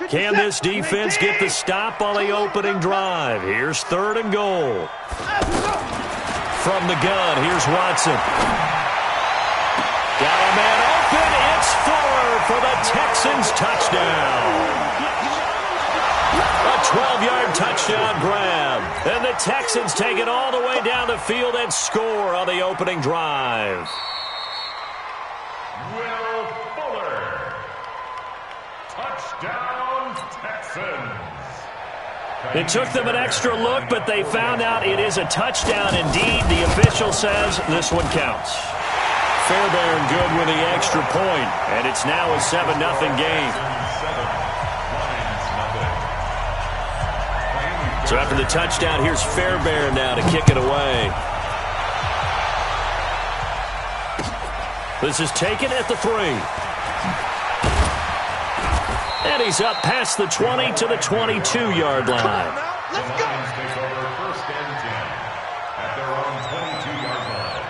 Can this defense get the stop on the opening drive? Here's 3rd and goal. From the gun, here's Watson. Got a man open. It's Fuller for the Texans touchdown. A 12-yard touchdown grab. And the Texans take it all the way down the field and score on the opening drive. Will Fuller. Touchdown, Texans. It took them an extra look, but they found out it is a touchdown indeed. The official says this one counts. Fairbairn good with the extra point, and it's now a 7-0 game. So after the touchdown, here's Fairbairn now to kick it away. This is taken at the 3. And he's up past the 20 to the 22-yard line. Let's go. Take over 1st and 10 at their own 22-yard line.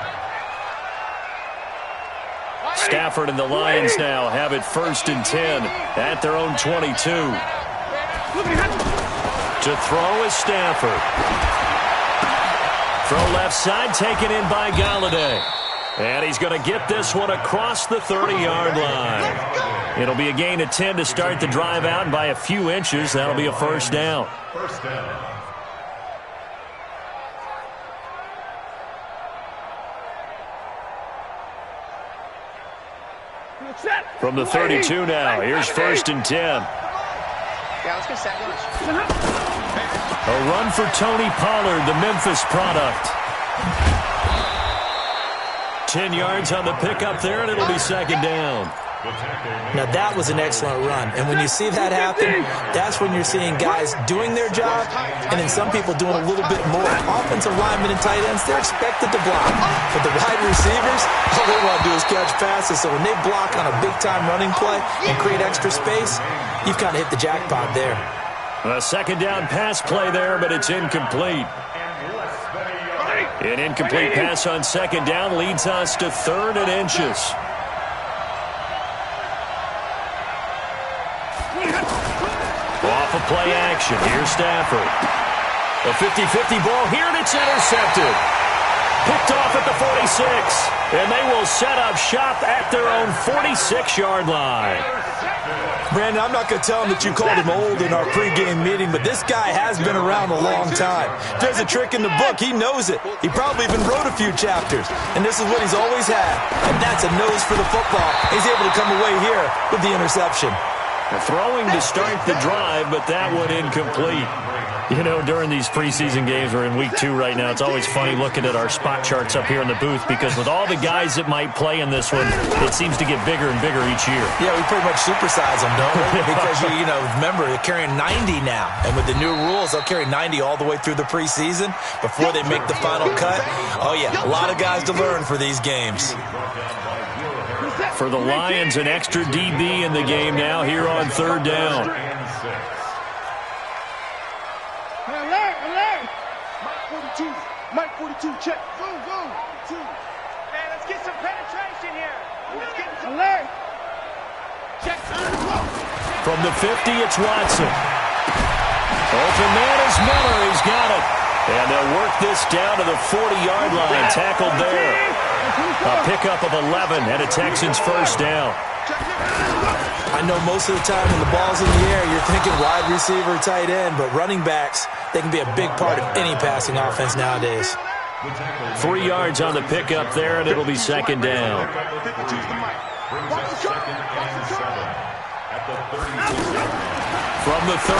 Stafford and the Lions now have it 1st and 10 at their own 22. To throw is Stafford. Throw left side, taken in by Galladay. And he's going to get this one across the 30-yard line. It'll be a gain of 10 to start the drive out, and by a few inches, that'll be a 1st down. First down. From the 32 now, here's 1st and 10. Yeah, let's get set. A run for Tony Pollard, the Memphis product. 10 yards on the pickup there, and it'll be 2nd down. Now, that was an excellent run. And when you see that happen, that's when you're seeing guys doing their job and then some people doing a little bit more. Offensive linemen and tight ends, they're expected to block. But the wide receivers, all they want to do is catch passes. So when they block on a big-time running play and create extra space, you've kind of hit the jackpot there. A 2nd down pass play there, but it's incomplete. An incomplete pass on 2nd down leads us to 3rd and inches. Off of play action. Here's Stafford. A 50-50 ball here, and it's intercepted. Picked off at the 46. And they will set up shop at their own 46-yard line. Brandon, I'm not going to tell him that you called him old in our pregame meeting, but this guy has been around a long time. If there's a trick in the book, he knows it. He probably even wrote a few chapters, and this is what he's always had, and that's a nose for the football. He's able to come away here with the interception. Throwing to start the drive, but that one incomplete. You know, during these preseason games, we're in week 2 right now, it's always funny looking at our spot charts up here in the booth because with all the guys that might play in this one, it seems to get bigger and bigger each year. Yeah, we pretty much supersize them, don't we? Because, you know, remember, they're carrying 90 now. And with the new rules, they'll carry 90 all the way through the preseason before they make the final cut. Oh, yeah, a lot of guys to learn for these games. For the Lions, an extra DB in the game now here on 3rd down. Mike 42, check. Boom, boom. 2. Man, let's get some penetration here. Let's get some alert. Check. From the 50, it's Watson. Open man is Miller. He's got it. And they'll work this down to the 40-yard line. Tackled there. A pickup of 11 and a Texans 1st down. I know most of the time when the ball's in the air, you're thinking wide receiver, tight end, but running backs, they can be a big part of any passing offense nowadays. 3 yards on the pickup there, and it'll be 2nd down. From the 36,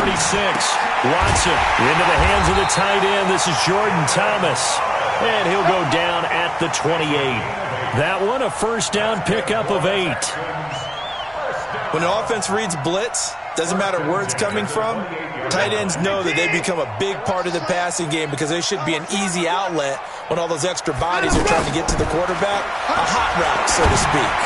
Watson into the hands of the tight end. This is Jordan Thomas, and he'll go down at the 28. That one, a 1st down pickup of 8. When an offense reads blitz, doesn't matter where it's coming from, tight ends know that they become a big part of the passing game because they should be an easy outlet when all those extra bodies are trying to get to the quarterback. A hot route, so to speak.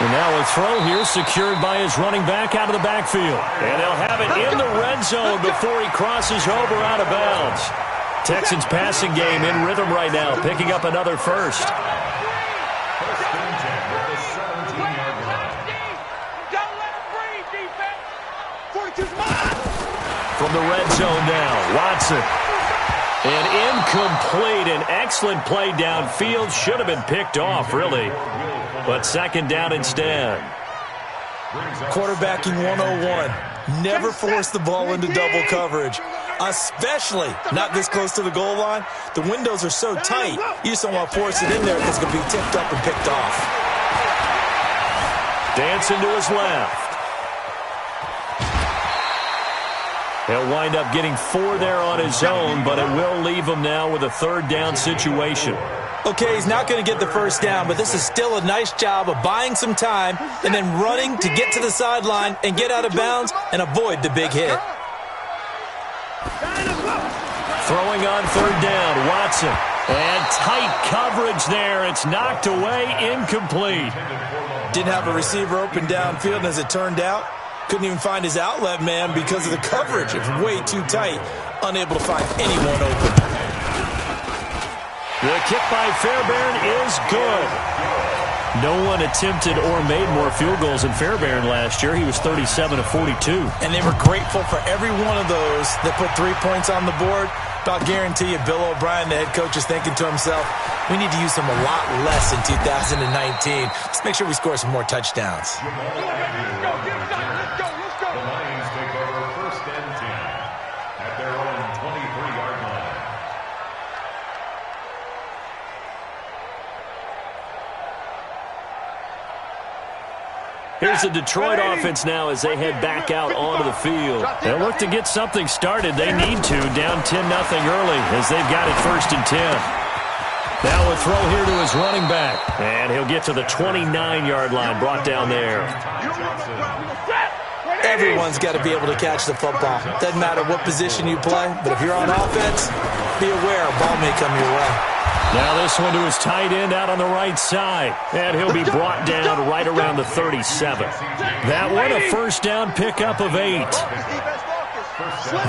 And now a throw here secured by his running back out of the backfield. And they'll have it in the red zone before he crosses over out of bounds. Texans passing game in rhythm right now, picking up another 1st. From the red zone now, Watson. And incomplete. An excellent play downfield. Should have been picked off, really. But second down instead. Quarterbacking 101. Never force the ball into double coverage, especially not this close to the goal line. The windows are so tight, you just don't want to force it in there because it could be tipped up and picked off. Dancing to his left. He'll wind up getting 4 there on his own, but it will leave him now with a third down situation. Okay, he's not going to get the first down, but this is still a nice job of buying some time and then running to get to the sideline and get out of bounds and avoid the big hit. Throwing on third down, Watson. And tight coverage there. It's knocked away, incomplete. Didn't have a receiver open downfield, and as it turned out, couldn't even find his outlet man because of the coverage. It's way too tight, unable to find anyone open. The kick by Fairbairn is good. No one attempted or made more field goals than Fairbairn last year. He was 37 of 42. And they were grateful for every one of those that put 3 points on the board. I'll guarantee you Bill O'Brien, the head coach, is thinking to himself, we need to use them a lot less in 2019. Let's make sure we score some more touchdowns. The Lions take over first and 10 at their own 23-yard line. Here's the Detroit offense now as they head back out onto the field. They'll look to get something started. They need to, down 10-0 early as they've got it first and 10. Now a throw here to his running back. And he'll get to the 29-yard line, brought down there. Everyone's got to be able to catch the football. Doesn't matter what position you play, but if you're on offense, be aware a ball may come your way. Now this one to his tight end out on the right side. And he'll be brought down right around the 37. That one a first down pickup of 8.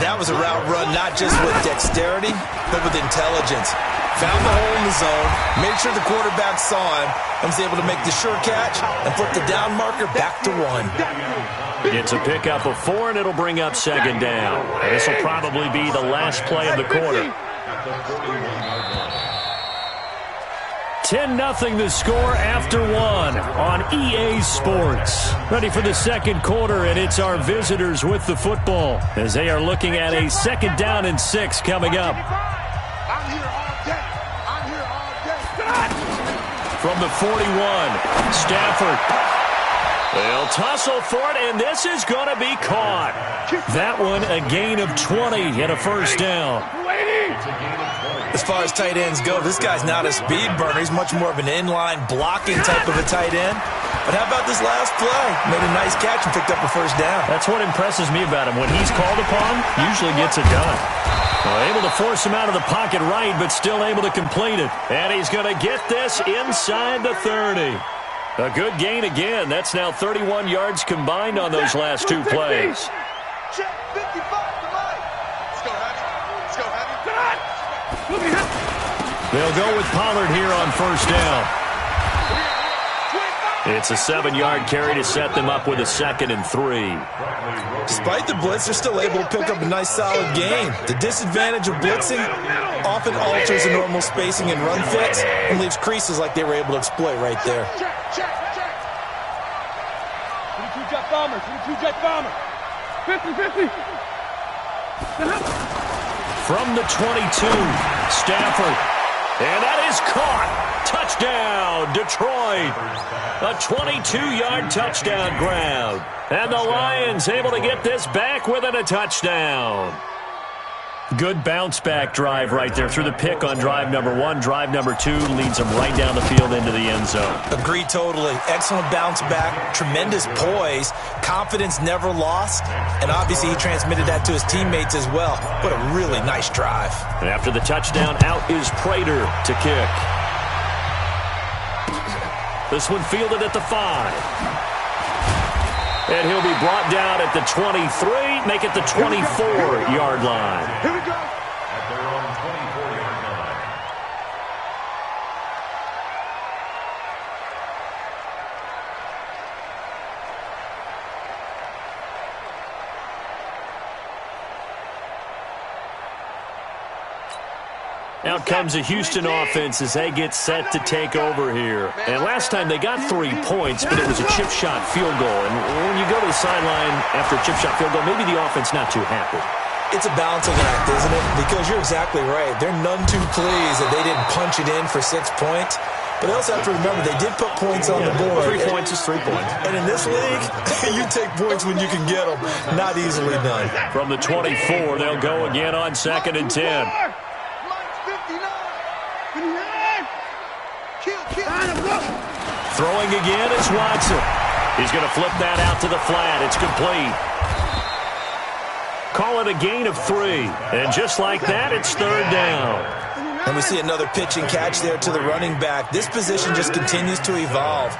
That was a route run not just with dexterity, but with intelligence. Found the hole in the zone, made sure the quarterback saw him, and was able to make the sure catch and flip the down marker back to 1. It's a pickup of 4, and it'll bring up second down. This will probably be the last play of the quarter. 10-0 the score after 1 on EA Sports. Ready for the second quarter, and it's our visitors with the football as they are looking at a second down and 6 coming up. I'm here all day. I'm here all day. From the 41, Stafford. They'll tussle for it, and this is going to be caught. That one a gain of 20 and a first down. As far as tight ends go, this guy's not a speed burner. He's much more of an inline blocking type of a tight end. But how about this last play? Made a nice catch and picked up a first down. That's what impresses me about him. When he's called upon, usually gets it done. Well, able to force him out of the pocket right, but still able to complete it. And he's going to get this inside the 30. A good gain again. That's now 31 yards combined on those last 2 plays. Check 55 to Mike. Let's go, Heavy. Let's go, Heavy. They'll go with Pollard here on first down. It's a 7-yard carry to set them up with a 2nd and 3. Despite the blitz, they're still able to pick up a nice solid gain. The disadvantage of blitzing often alters the normal spacing and run fits and leaves creases like they were able to exploit right there. Check. 22 jet bomber. 22 jet bomber. 50. From the 22, Stafford. And that is caught. Touchdown, Detroit. A 22-yard touchdown grab. And the Lions able to get this back within a touchdown. Good bounce-back drive right there through the pick on drive number 1. Drive number 2 leads them right down the field into the end zone. Agree totally. Excellent bounce back, tremendous poise, confidence never lost, and obviously he transmitted that to his teammates as well. What a really nice drive. And after the touchdown, out is Prater to kick. This one fielded at the 5. And he'll be brought down at the 23, make it the 24-yard line. Here we go. At their own 24-yard line. Out comes the Houston offense as they get set to take over here. And last time they got 3 points, but it was a chip shot field goal. And when you go to the sideline after a chip shot field goal, maybe the offense not too happy. It's a balancing act, isn't it? Because you're exactly right. They're none too pleased that they didn't punch it in for 6 points. But they also have to remember they did put points on the board. 3 points is 3 points. And in this league, you take points when you can get them. Not easily done. From the 24, they'll go again on 2nd and 10. Throwing again is Watson. He's going to flip that out to the flat. It's complete. Call it a gain of 3. And just like that, it's 3rd down. And we see another pitch and catch there to the running back. This position just continues to evolve.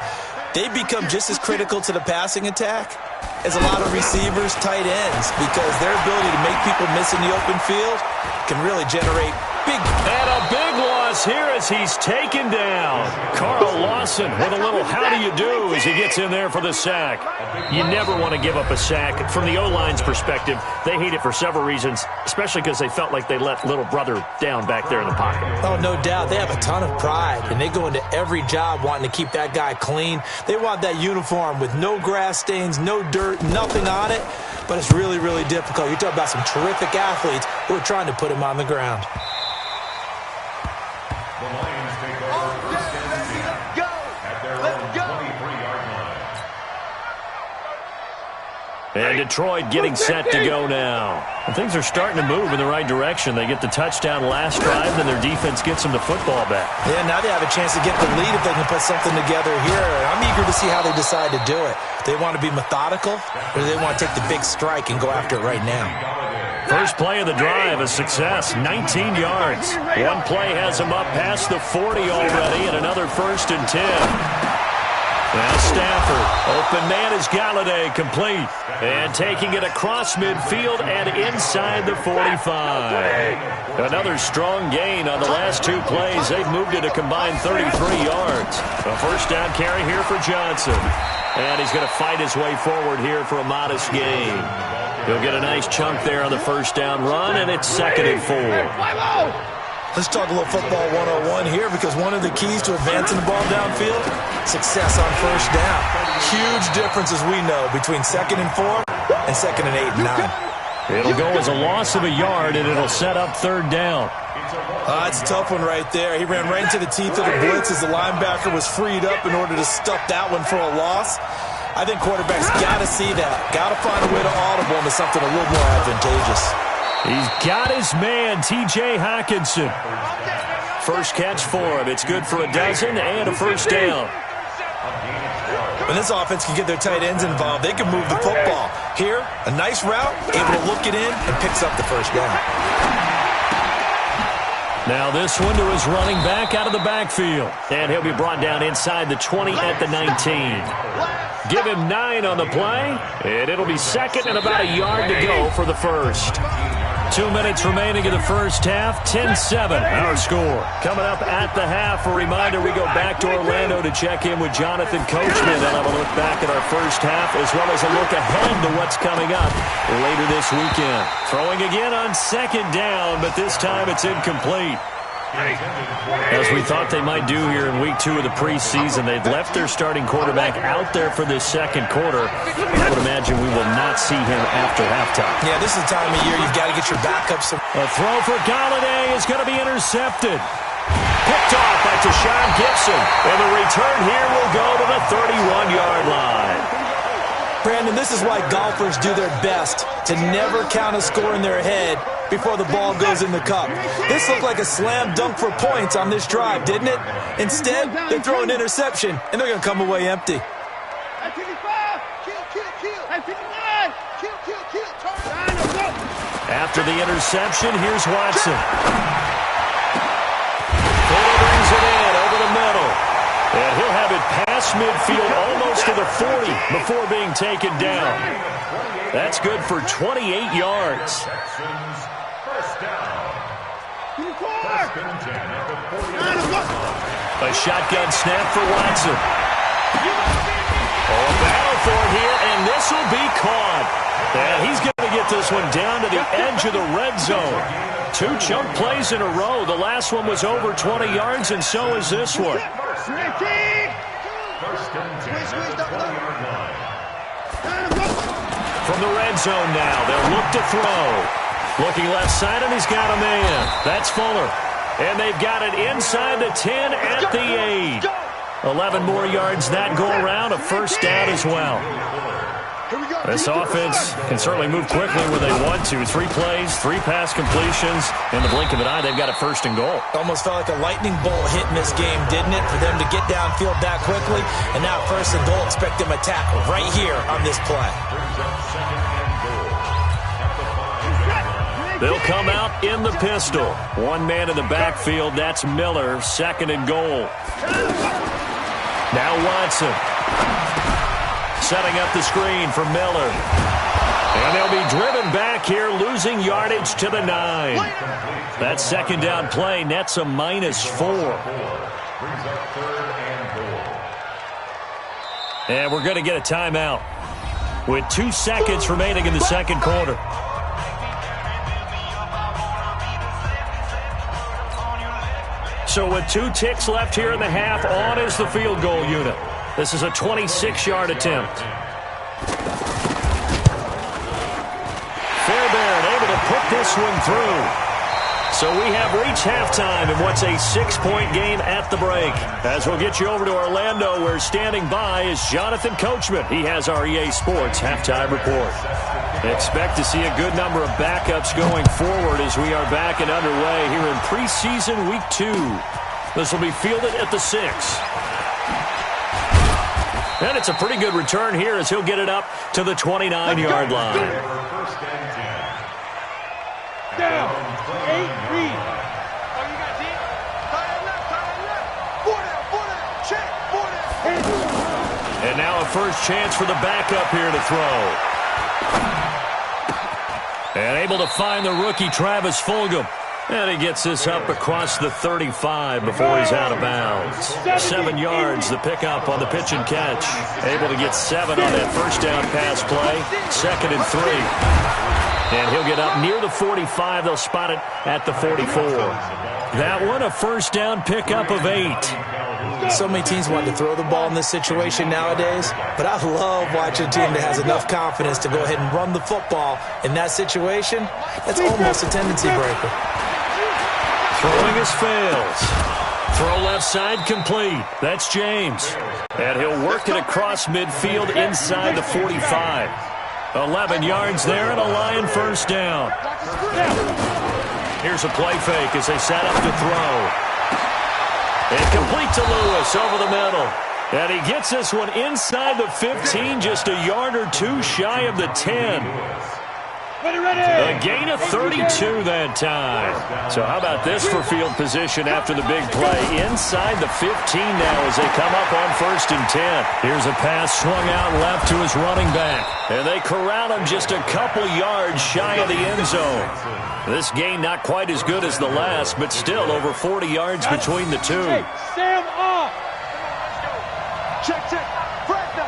They become just as critical to the passing attack as a lot of receivers, tight ends, because their ability to make people miss in the open field can really generate big. And a big loss here as he's taken down. Carl Lawson with a little how do you do as he gets in there for the sack. You never want to give up a sack. From the O-line's perspective, they hate it for several reasons, especially because they felt like they let little brother down back there in the pocket. Oh, no doubt. They have a ton of pride, and they go into every job wanting to keep that guy clean. They want that uniform with no grass stains, no dirt, nothing on it, but it's really, really difficult. You're talking about some terrific athletes who are trying to put him on the ground. The Lions take over first and 10 at their own 23-yard line. And Detroit getting set to go now. And things are starting to move in the right direction. They get the touchdown last drive, then their defense gets them the football back. Yeah, now they have a chance to get the lead if they can put something together here. I'm eager to see how they decide to do it. Do they want to be methodical, or do they want to take the big strike and go after it right now? First play of the drive, a success, 19 yards. One play has him up past the 40 already, and another 1st and 10. Now Stafford, open man is Galladay, complete. And taking it across midfield and inside the 45. Another strong gain on the last 2 plays. They've moved it a combined 33 yards. A first down carry here for Johnson. And he's going to fight his way forward here for a modest gain. He'll get a nice chunk there on the first down run, and it's 2nd and 4. Let's talk a little football 101 here, because one of the keys to advancing the ball downfield, success on first down. Huge difference, as we know, between 2nd and 4 and 2nd and 8 and 9. It'll go as a loss of a yard, and it'll set up 3rd down. It's a tough one right there. He ran right into the teeth of the blitz as the linebacker was freed up in order to stuff that one for a loss. I think quarterbacks got to see that. Got to find a way to audible into something a little more advantageous. He's got his man, T.J. Hockenson. First catch for him. It's good for a dozen and a first down. When this offense can get their tight ends involved, they can move the football. Here, a nice route, able to look it in, and picks up the first down. Now this one to his running back out of the backfield. And he'll be brought down inside the 20 at the 19. Give him 9 on the play, and it'll be 2nd and about a yard to go for the first. 2 minutes remaining in the first half, 10-7 our score. Coming up at the half, a reminder we go back to Orlando to check in with Jonathan Coachman and have a look back at our first half as well as a look ahead to what's coming up later this weekend. Throwing again on 2nd down, but this time it's incomplete. As we thought they might do here in week 2 of the preseason, they've left their starting quarterback out there for this 2nd quarter. I would imagine we will not see him after halftime. Yeah, this is the time of year you've got to get your backups. A throw for Galladay is going to be intercepted. Picked off by Tashawn Gibson. And the return here will go to the 31-yard line. Brandon, this is why golfers do their best to never count a score in their head before the ball goes in the cup. This looked like a slam dunk for points on this drive, didn't it? Instead, they throw an interception, and they're going to come away empty. After the interception, here's Watson. Fuller brings it in over the middle. And he'll have it past midfield almost to the 40 before being taken down. That's good for 28 yards. A shotgun snap for Watson. A battle for it here, and this will be caught. And he's going to get this one down to the edge of the red zone. 2 chunk plays in a row. The last one was over 20 yards, and so is this one. First and 10 at the 20-yard line. From the red zone now, they'll look to throw. Looking left side, and he's got a man. That's Fuller. And they've got it inside the 10 at the 8. 11 more yards that go around, a first down as well. This offense can certainly move quickly when they want to. 3 plays, 3 pass completions. In the blink of an eye, they've got a first and goal. Almost felt like a lightning bolt hit in this game, didn't it? For them to get downfield that quickly. And now first and goal, expect them to tackle right here on this play. They'll come out in the pistol. 1 man in the backfield. That's Miller. Second and goal. Now Watson. Setting up the screen for Miller. And they'll be driven back here, losing yardage to the 9. That second down play nets a -4. Brings up third and goal. And we're going to get a timeout with 2 seconds remaining in the second quarter. So with 2 ticks left here in the half, on is the field goal unit. This is a 26-yard attempt. Fairbairn able to put this one through. So we have reached halftime in what's a 6-point game at the break. As we'll get you over to Orlando, where standing by is Jonathan Coachman. He has our EA Sports halftime report. Expect to see a good number of backups going forward as we are back and underway here in preseason week 2. This will be fielded at the 6. And it's a pretty good return here as he'll get it up to the 29-yard line. First and 10. Down. 8, read. Oh, you got deep? Tight left. 4 down. Check. 4 down. And now a first chance for the backup here to throw. And able to find the rookie Travis Fulgham. And he gets this up across the 35 before he's out of bounds. 7 yards, the pickup on the pitch and catch. Able to get 7 on that first down pass play. 2nd and 3. And he'll get up near the 45. They'll spot it at the 44. That one, a first down pickup of 8. So many teams want to throw the ball in this situation nowadays, but I love watching a team that has enough confidence to go ahead and run the football in that situation. That's almost a tendency breaker. Throwing his fails. Throw left side complete. That's James. And he'll work it across midfield inside the 45. 11 yards there and a Lion first down. Here's a play fake as they set up to throw. And complete to Lewis over the middle. And he gets this one inside the 15, just a yard or 2 shy of the 10. A gain of 32 that time. So how about this for field position after the big play? Inside the 15 now as they come up on 1st and 10. Here's a pass swung out left to his running back. And they corral him just a couple yards shy of the end zone. This gain not quite as good as the last, but still over 40 yards between the two. Sam off. Check. Fresno.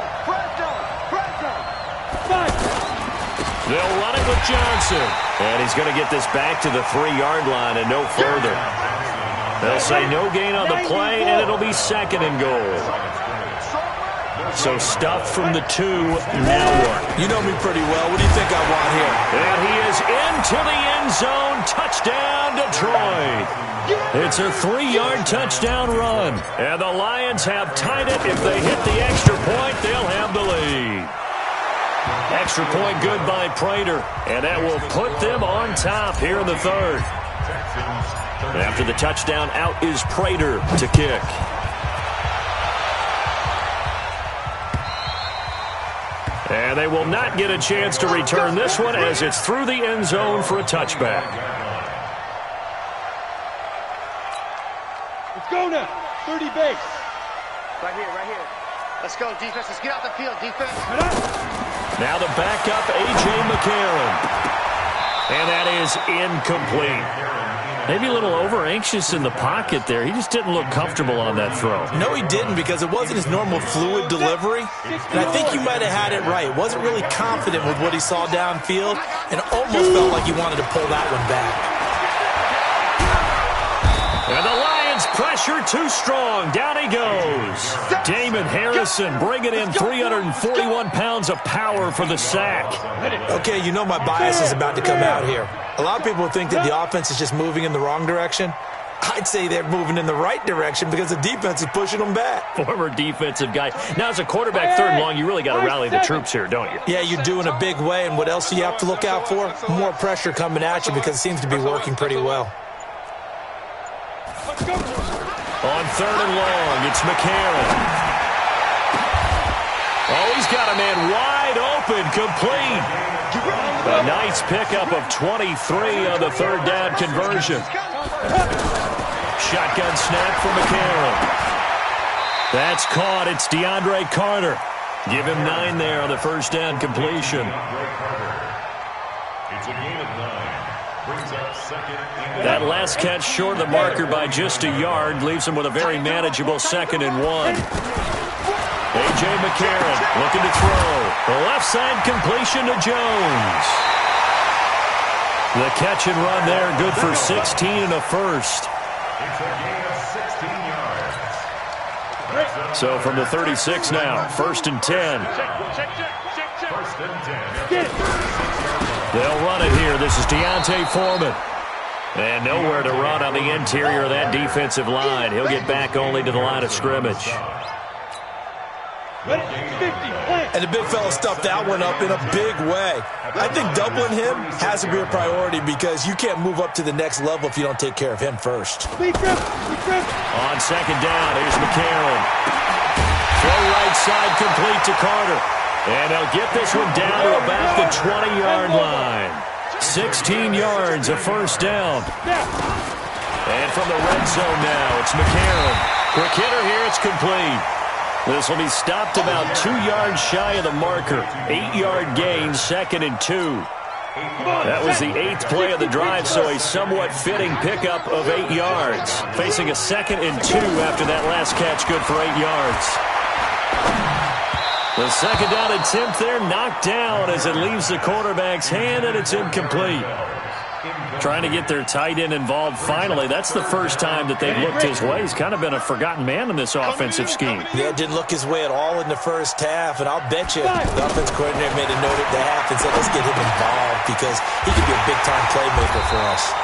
They'll run it with Johnson. And he's going to get this back to the 3-yard line and no further. They'll say no gain on the play, and it'll be 2nd and goal. So stuffed from the 2, now what? You know me pretty well. What do you think I want here? And he is into the end zone. Touchdown, Detroit. It's a 3-yard touchdown run. And the Lions have tied it. If they hit the extra point, they'll have the lead. Extra point good by Prater. And that will put them on top here in the 3rd. After the touchdown, out is Prater to kick. And they will not get a chance to return this one as it's through the end zone for a touchback. Let's go now. 30 base. Right here. Let's go, defense. Let's get out the field, defense. Now the backup, A.J. McCarron. And that is incomplete. Maybe a little over-anxious in the pocket there. He just didn't look comfortable on that throw. No, he didn't, because it wasn't his normal fluid delivery. And I think you might have had it right. Wasn't really confident with what he saw downfield and almost felt like he wanted to pull that one back. And the Lions pressure too strong. Down he goes. Damon Harrison bringing in 341 pounds of power for the sack. Okay, you know my bias is about to come out here. A lot of people think that the offense is just moving in the wrong direction. I'd say they're moving in the right direction because the defense is pushing them back. Former defensive guy. Now, as a quarterback, third and long, you really got to rally the troops here, don't you? Yeah, you do in a big way. And what else do you have to look out for? More pressure coming at you because it seems to be working pretty well. On third and long, it's McCarron. Oh, he's got a man wide open, complete. A nice pickup of 23 on the third down conversion. Shotgun snap for McCarron. That's caught. It's DeAndre Carter. Give him 9 there on the first down completion. It's a gain of 9. Brings up second. That last catch short of the marker by just a yard leaves him with a very manageable 2nd and 1. A.J. McCarron looking to throw. The left side completion to Jones. The catch and run there, good for 16 and a first. It's a gain of 16 yards. So from the 36 now, 1st and 10. First and 10. They'll run it here. This is D'Onta Foreman. And nowhere to run on the interior of that defensive line. He'll get back only to the line of scrimmage. And the big fella stuffed that one up in a big way. I think doubling him has to be a priority because you can't move up to the next level if you don't take care of him first. On second down, here's McCarron. Throw right side complete to Carter. And they'll get this one down to about the 20-yard line. 16 yards, a first down. And from the red zone now, it's McCarron. Quick hitter here, it's complete. This will be stopped about 2 yards shy of the marker. 8-yard gain, 2nd and 2. That was the 8th play of the drive, so a somewhat fitting pickup of 8 yards. Facing a 2nd and 2 after that last catch, good for 8 yards. The second down attempt there knocked down as it leaves the quarterback's hand, and it's incomplete. Trying to get their tight end involved finally. That's the first time that they've looked his way. He's kind of been a forgotten man in this offensive scheme. Yeah, didn't look his way at all in the first half, and I'll bet you the offense coordinator made a note at the half and said, let's get him involved because he could be a big-time playmaker for us.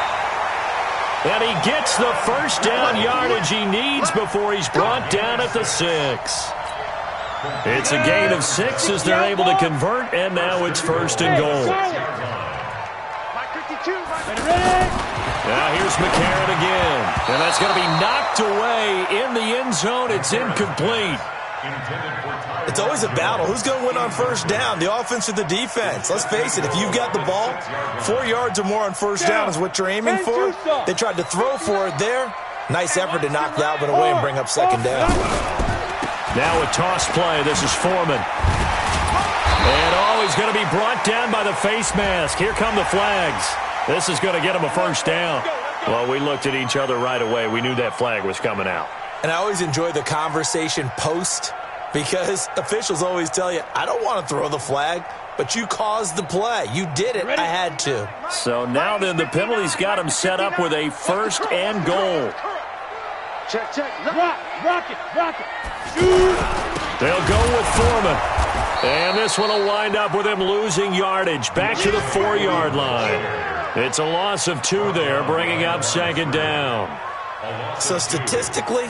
And he gets the first down yardage he needs before he's brought down at the 6. It's a gain of 6 as they're able to convert, and now it's 1st and goal. Now here's McCarron again. And that's going to be knocked away in the end zone. It's incomplete. It's always a battle. Who's going to win on first down, the offense or the defense? Let's face it, if you've got the ball, 4 yards or more on first down is what you're aiming for. They tried to throw for it there. Nice effort to knock Dalvin away and bring up second down. Now a toss play. This is Foreman. And he's going to be brought down by the face mask. Here come the flags. This is going to get him a first down. Well, we looked at each other right away. We knew that flag was coming out. And I always enjoy the conversation post because officials always tell you, I don't want to throw the flag, but you caused the play. You did it. I had to. So now then the penalty's got him set up with a 1st and goal. Check. Rock it. Shoot. They'll go with Foreman. And this one will wind up with him losing yardage. Back to the 4-yard line. It's a loss of 2 there, bringing up 2nd down. So statistically,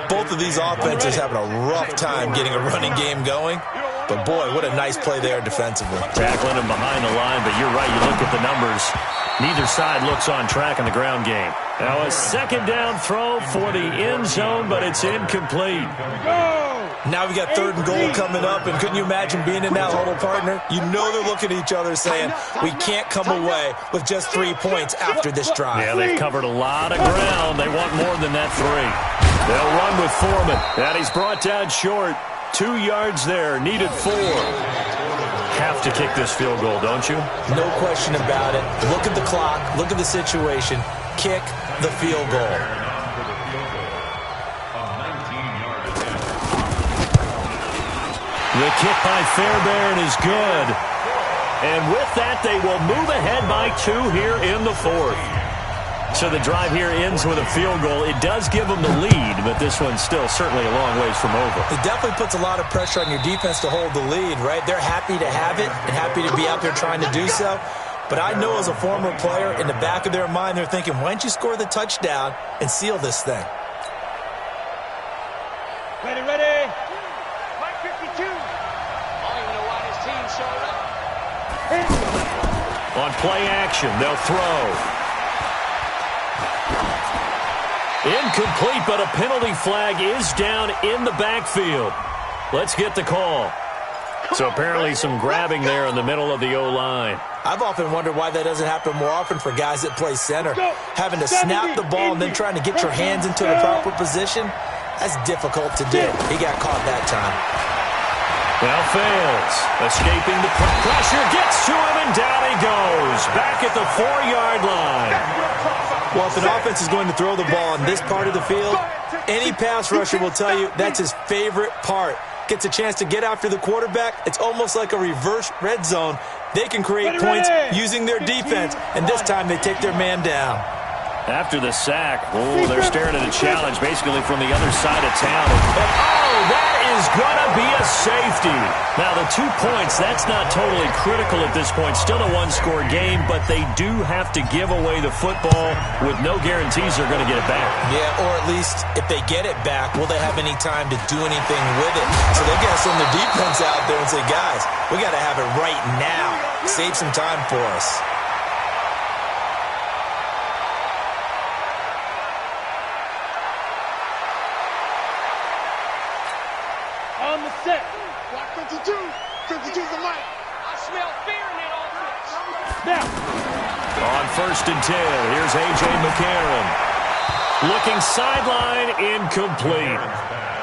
both of these offenses having a rough time getting a running game going. But, boy, what a nice play there defensively. Tackling him behind the line, but you're right. You look at the numbers. Neither side looks on track in the ground game. Now a 2nd down throw for the end zone, but it's incomplete. Now we got 3rd and goal coming up, and couldn't you imagine being in that huddle, partner? You know they're looking at each other saying, we can't come away with just 3 points after this drive. Yeah, they've covered a lot of ground. They want more than that 3. They'll run with Foreman. And he's brought down short. 2 yards there. Needed 4. Have to kick this field goal, don't you? No question about it. Look at the clock. Look at the situation. Kick the field goal. The kick by Fairbairn is good. And with that, they will move ahead by 2 here in the 4th. So the drive here ends with a field goal. It does give them the lead, but this one's still certainly a long ways from over. It definitely puts a lot of pressure on your defense to hold the lead, right? They're happy to have it and happy to be out there trying to do so. But I know as a former player, in the back of their mind, they're thinking, why don't you score the touchdown and seal this thing? Ready, ready. Mike 52. I don't even know why this team showed up. On play action, they'll throw. Incomplete, but a penalty flag is down in the backfield. Let's get the call. So apparently some grabbing there in the middle of the O-line. I've often wondered why that doesn't happen more often for guys that play center. Having to snap the ball and then trying to get your hands into the proper position, that's difficult to do. He got caught that time. Now fails. Escaping the pressure, gets to him, and down he goes. Back at the 4-yard line. Well, if an offense is going to throw the ball on this part of the field, any pass rusher will tell you that's his favorite part. Gets a chance to get after the quarterback. It's almost like a reverse red zone. They can create points using their defense, and this time they take their man down. After the sack, they're staring at a challenge basically from the other side of town. And that is going to be a safety. Now, the 2 points, that's not totally critical at this point. Still a one-score game, but they do have to give away the football with no guarantees they're going to get it back. Yeah, or at least if they get it back, will they have any time to do anything with it? So they got to send their defense out there and say, guys, we got to have it right now. Save some time for us. On the set. Block 52. 52's the mic. I smell fear in that offense. Now. On 1st and 10, here's A.J. McCarron. Looking sideline, incomplete.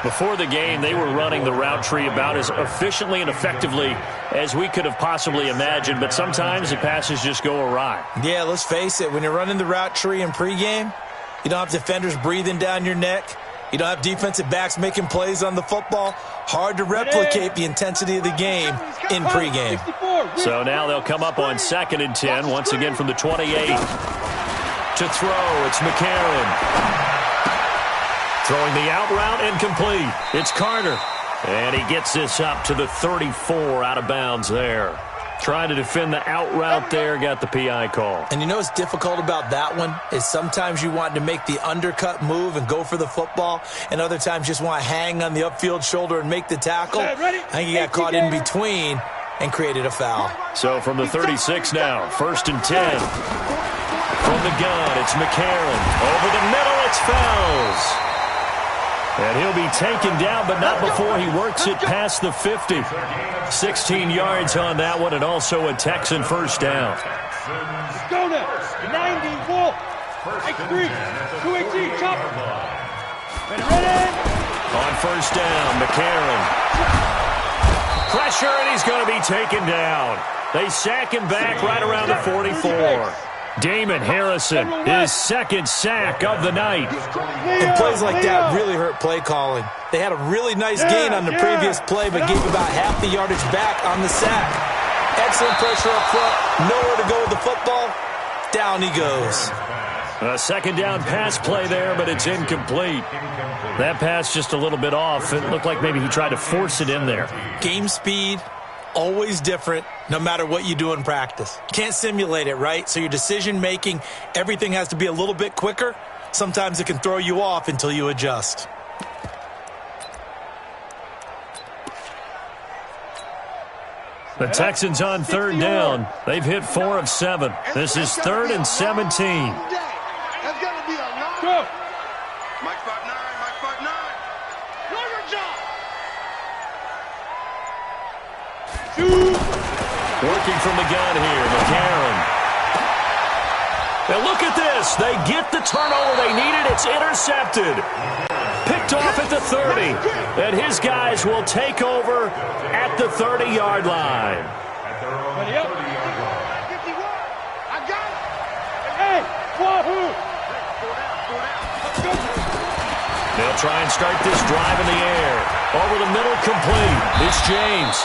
Before the game, they were running the route tree about as efficiently and effectively as we could have possibly imagined, but sometimes the passes just go awry. Yeah, let's face it. When you're running the route tree in pregame, you don't have defenders breathing down your neck. You don't have defensive backs making plays on the football. Hard to replicate the intensity of the game in pregame. So now they'll come up on 2nd and 10, once again from the 28. To throw, it's McCarron. Throwing the out route, incomplete. It's Carter. And he gets this up to the 34, out of bounds there. Trying to defend the out route there, got the PI call. And you know what's difficult about that one is sometimes you want to make the undercut move and go for the football, and other times just want to hang on the upfield shoulder and make the tackle. I think he got caught in between and created a foul. So from the 36 now, 1st and 10. From the gun, it's McCarron. Over the middle, it's Fells. And he'll be taken down, but not before he works it past the 50. 16 yards on that one, and also a Texan first down. Go now. 90 Wolf. X3. 218 chopper. Ready. On 1st down, McCarron. Pressure, and he's going to be taken down. They sack him back right around the 44. Damon Harrison, his 2nd sack of the night. And plays like that really hurt play calling. They had a really nice gain on the previous play, but gave about half the yardage back on the sack. Excellent pressure up front. Nowhere to go with the football. Down he goes. A 2nd down pass play there, but it's incomplete. That pass just a little bit off. It looked like maybe he tried to force it in there. Game speed, always different, no matter what you do in practice. Can't simulate it, right? So your decision-making, everything has to be a little bit quicker. Sometimes it can throw you off until you adjust. The Texans on 3rd down. They've hit 4 of 7. This is 3rd and 17. That's going to be a long. Go. Mike 5-9. Mike 5-9. Do your job. Shoot. Working from the gun here, McCarron. Now look at this. They get the turnover they needed. It's intercepted. Picked off at the 30. And his guys will take over at the 30-yard line. Ready up. 51. I got it. Hey, Wahoo. They'll try and start this drive in the air. Over the middle, complete. It's James.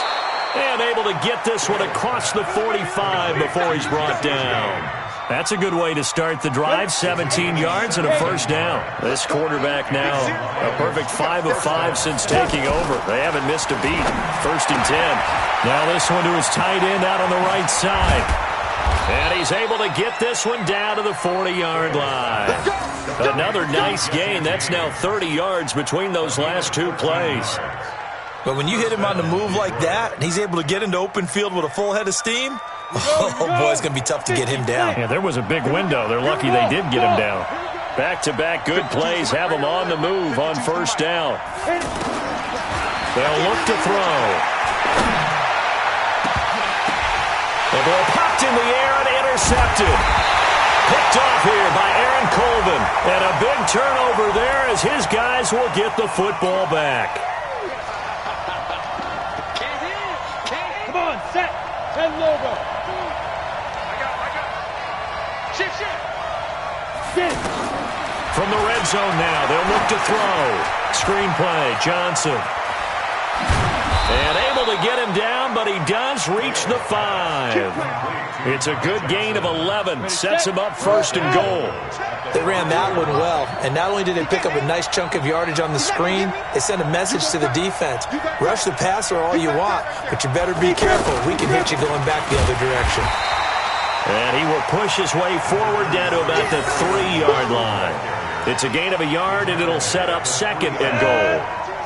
And able to get this one across the 45 before he's brought down. That's a good way to start the drive. 17 yards and a first down. This quarterback now a perfect 5 of 5 since taking over. They haven't missed a beat. 1st and 10. Now this one to his tight end out on the right side. And he's able to get this one down to the 40-yard line. Another nice gain. That's now 30 yards between those last two plays. But when you hit him on the move like that, and he's able to get into open field with a full head of steam, oh, boy, it's going to be tough to get him down. Yeah, there was a big window. They're lucky they did get him down. Back-to-back good plays have him on the move on first down. They'll look to throw. The ball popped in the air and intercepted. Picked off here by Aaron Colvin. And a big turnover there as his guys will get the football back. Come on, set. And logo. I got. Shift. From the red zone now, they'll look to throw. Screenplay, Johnson. And able to get him down, but he does reach the 5. It's a good gain of 11. Sets him up 1st and goal. They ran that one well, and not only did they pick up a nice chunk of yardage on the screen, they sent a message to the defense. Rush the passer all you want, but you better be careful. We can hit you going back the other direction. And he will push his way forward down to about the 3-yard line. It's a gain of a yard, and it'll set up 2nd and goal.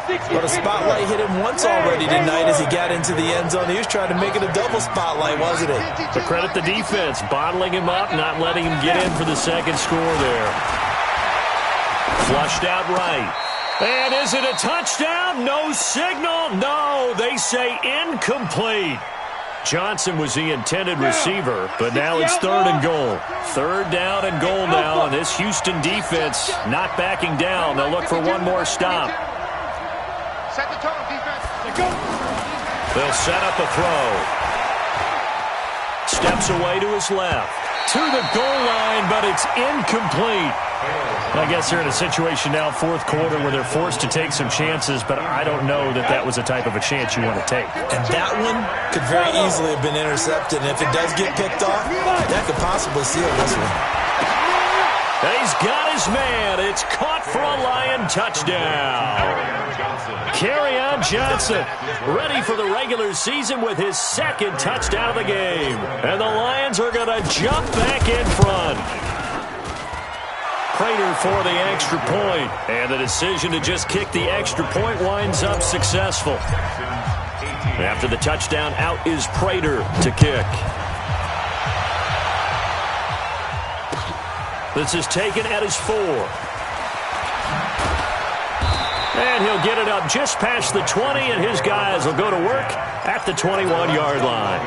But a spotlight hit him once already tonight as he got into the end zone. He was trying to make it a double spotlight, wasn't it? But credit the defense, bottling him up, not letting him get in for the second score there. Flushed out right. And is it a touchdown? No signal. No, they say incomplete. Johnson was the intended receiver, but now it's 3rd and goal. 3rd down and goal now, and this Houston defense not backing down. They'll look for one more stop. Set the tone, defense. They'll set up a throw. Steps away to his left. To the goal line, but it's incomplete. I guess they're in a situation now, 4th quarter, where they're forced to take some chances, but I don't know that that was the type of a chance you want to take. And that one could very easily have been intercepted, and if it does get picked off, that could possibly seal this one. And he's got his man. It's caught for a Lion touchdown. Kerryon Johnson ready for the regular season with his 2nd touchdown of the game. And the Lions are going to jump back in front. Prater for the extra point. And the decision to just kick the extra point winds up successful. After the touchdown, out is Prater to kick. This is taken at his 4. And he'll get it up just past the 20, and his guys will go to work at the 21-yard line.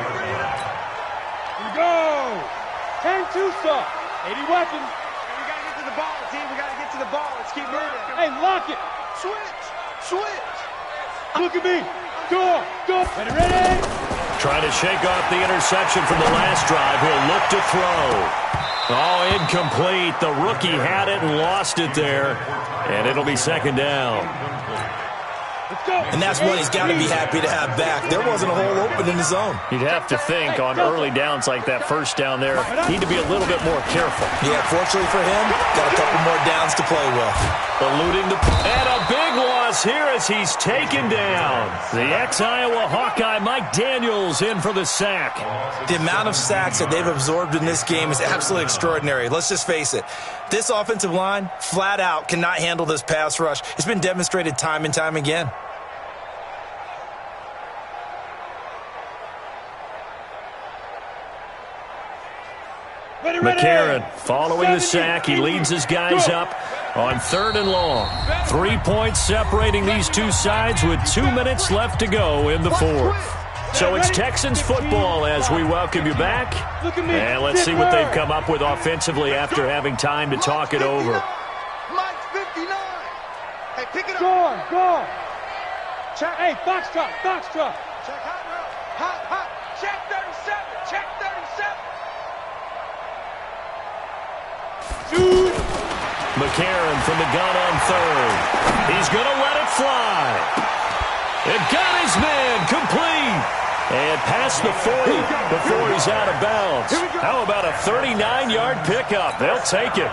Here we go. 10-2 stop. 80 weapons. We got to get to the ball, team. We got to get to the ball. Let's keep moving. Hey, lock it. Switch. Look at me. Go. Ready. Trying to shake off the interception from the last drive. He'll look to throw. Oh, incomplete. The rookie had it and lost it there. And it'll be 2nd down. And that's what he's got to be happy to have back. There wasn't a hole open in his zone. You'd have to think on early downs like that first down there, need to be a little bit more careful. Yeah, fortunately for him, got a couple more downs to play with. Eluding the... And a big loss here as he's taken down. The ex-Iowa Hawkeye Mike Daniels in for the sack. The amount of sacks that they've absorbed in this game is absolutely extraordinary. Let's just face it. This offensive line, flat out, cannot handle this pass rush. It's been demonstrated time and time again. McCarron following the sack. He leads his guys up on 3rd and long. 3 points separating these two sides with 2 minutes left to go in the 4th. So it's Texans football as we welcome you back. And let's see what they've come up with offensively after having time to talk it over. Mike 59. Hey, pick it up. Go. Check. Hey, box truck. Check hot. Check 37. Shoot. McCarron from the gun on 3rd. He's going to let it fly. It got his man complete. And past the 40 before he's out of bounds. How about a 39-yard pickup? They'll take it.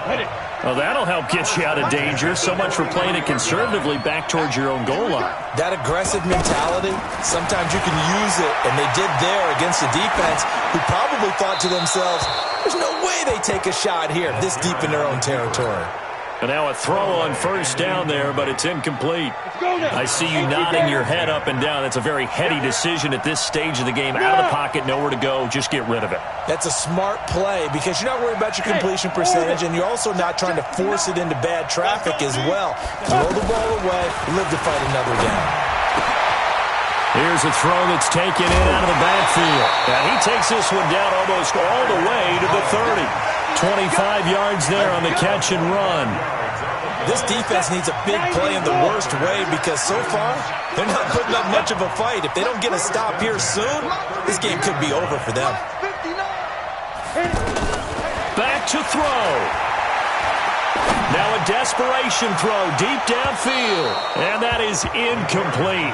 Well, that'll help get you out of danger. So much for playing it conservatively back towards your own goal line. That aggressive mentality, sometimes you can use it, and they did there against a defense who probably thought to themselves, there's no way they take a shot here this deep in their own territory. And now a throw on first down there, but it's incomplete. I see you nodding your head up and down. That's a very heady decision at this stage of the game. Out of the pocket, nowhere to go. Just get rid of it. That's a smart play because you're not worried about your completion percentage, and you're also not trying to force it into bad traffic as well. Throw the ball away, live to fight another down. Here's a throw that's taken in out of the backfield. And he takes this one down almost all the way to the 30. 25 yards there on the catch and run. This defense needs a big play in the worst way because so far, they're not putting up much of a fight. If they don't get a stop here soon, this game could be over for them. Back to throw. Now a desperation throw deep downfield. And that is incomplete.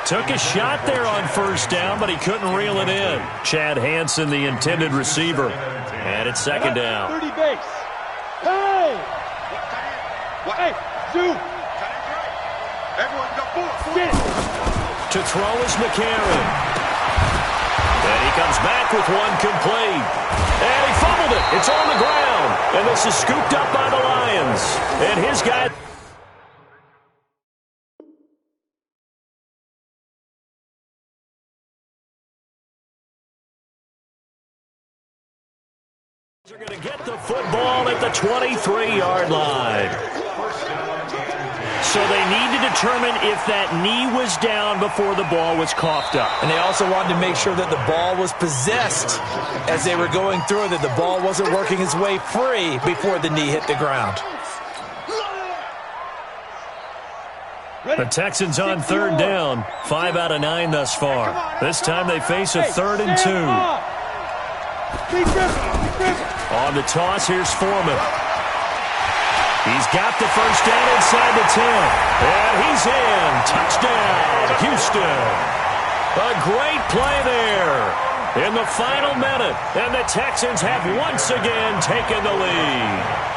Took a shot there on first down, but he couldn't reel it in. Chad Hansen, the intended receiver. And it's second down. 30 base. Hey! Hey, Zoo! Everyone go forward. Get it. To throw is McCarron. And he comes back with one complete. And he fumbled it. It's on the ground. And this is scooped up by the Lions. And his guy... are going to get the football at the 23-yard line. So they need to determine if that knee was down before the ball was coughed up. And they also wanted to make sure that the ball was possessed as they were going through, that the ball wasn't working its way free before the knee hit the ground. The Texans on third down. 5 out of 9 thus far. This time they face a 3rd and 2. On the toss, here's Foreman. He's got the first down inside the 10. And he's in. Touchdown, Houston. A great play there in the final minute. And the Texans have once again taken the lead.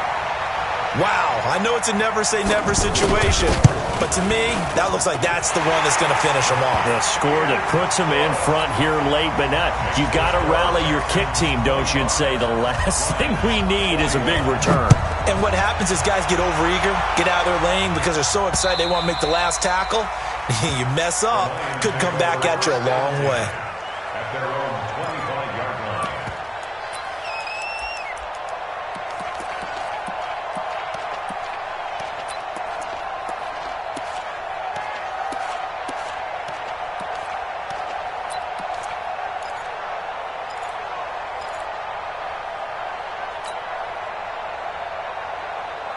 Wow, I know it's a never-say-never situation, but to me, that looks like that's the one that's going to finish them off. The score that puts them in front here late, but not. You got to rally your kick team, don't you, and say the last thing we need is a big return. And what happens is guys get overeager, get out of their lane because they're so excited they want to make the last tackle. You mess up, could come back at you a long way. At their own 25-yard line.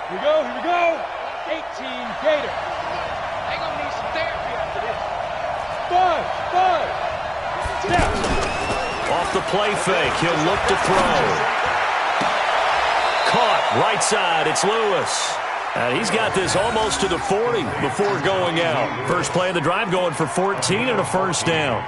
Here we go. 18 Gator. They gonna need some therapy after this. 5. Snap. Off the play fake, he'll look to throw. Caught, right side, it's Lewis. And he's got this almost to the 40 before going out. First play of the drive going for 14 and a first down.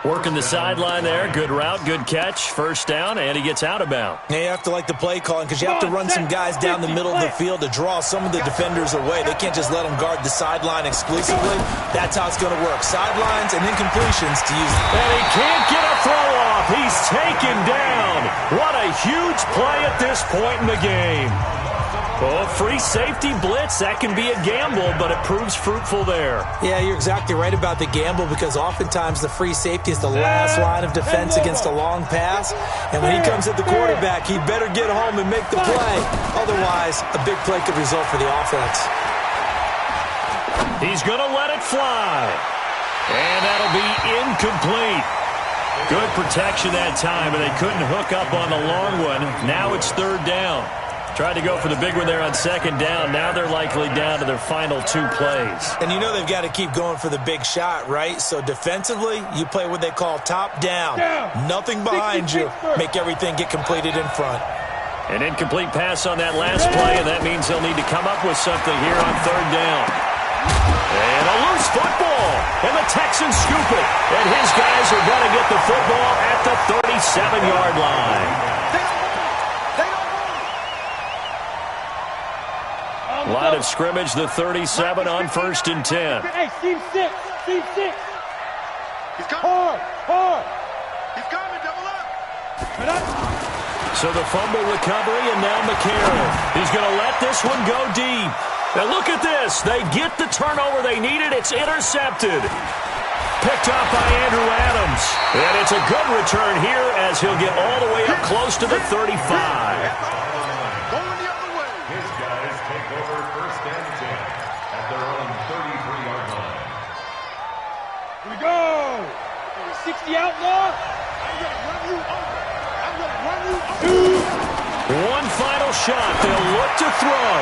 Working the sideline there. Good route, good catch. First down, and he gets out of bounds. Yeah, you have to like the play calling because you have to run some guys down the middle of the field to draw some of the defenders away. They can't just let them guard the sideline exclusively. That's how it's going to work. Sidelines and then completions to use. And he can't get a throw off. He's taken down. What a huge play at this point in the game. Oh, free safety blitz, that can be a gamble, but it proves fruitful there. Yeah, you're exactly right about the gamble because oftentimes the free safety is the last line of defense against a long pass. And when he comes at the quarterback, he better get home and make the play. Otherwise, a big play could result for the offense. He's going to let it fly. And that'll be incomplete. Good protection that time, and they couldn't hook up on the long one. Now it's third down. Tried to go for the big one there on second down. Now they're likely down to their final 2 plays. And you know they've got to keep going for the big shot, right? So defensively, you play what they call top down. Nothing behind you. Make everything get completed in front. An incomplete pass on that last play, and that means they'll need to come up with something here on third down. And a loose football. And the Texans scoop it. And his guys are going to get the football at the 37-yard line. Line of scrimmage, the 37 on 1st and 10. Hey, team 6. Team 6. He's coming. Hard. He's coming. Double up. So the fumble recovery, and now McCarron. He's going to let this one go deep. Now look at this. They get the turnover they needed. It's intercepted. Picked up by Andrew Adams. And it's a good return here as he'll get all the way up close to the 35. His guys take over 1st and 10 at their own 33-yard line. Here we go. 60 out now. I'm going to run you over. I'm going to run you over. One final shot. They'll look to throw.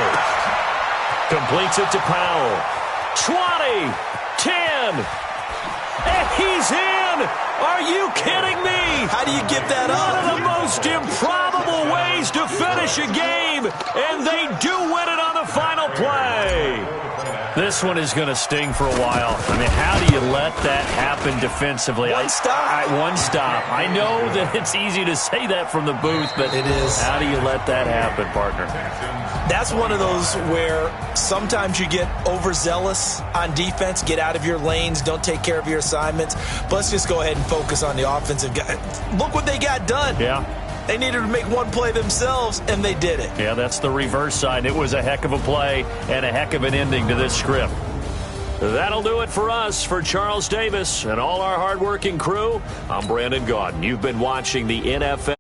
Completes it to Powell. 20, 10, and he's in! Are you kidding me? How do you give that up? One of the most improbable ways to finish a game, and they do win it on the final play. This one is going to sting for a while. I mean, how do you let that happen defensively? One stop. One stop. I know that it's easy to say that from the booth, but it is. How do you let that happen, partner? That's one of those where sometimes you get overzealous on defense, get out of your lanes, don't take care of your assignments. But let's just go ahead and focus on the offensive guy. Look what they got done. Yeah. They needed to make one play themselves, and they did it. Yeah, that's the reverse side. It was a heck of a play and a heck of an ending to this script. That'll do it for us. For Charles Davis and all our hardworking crew, I'm Brandon Gaudin. You've been watching the NFL.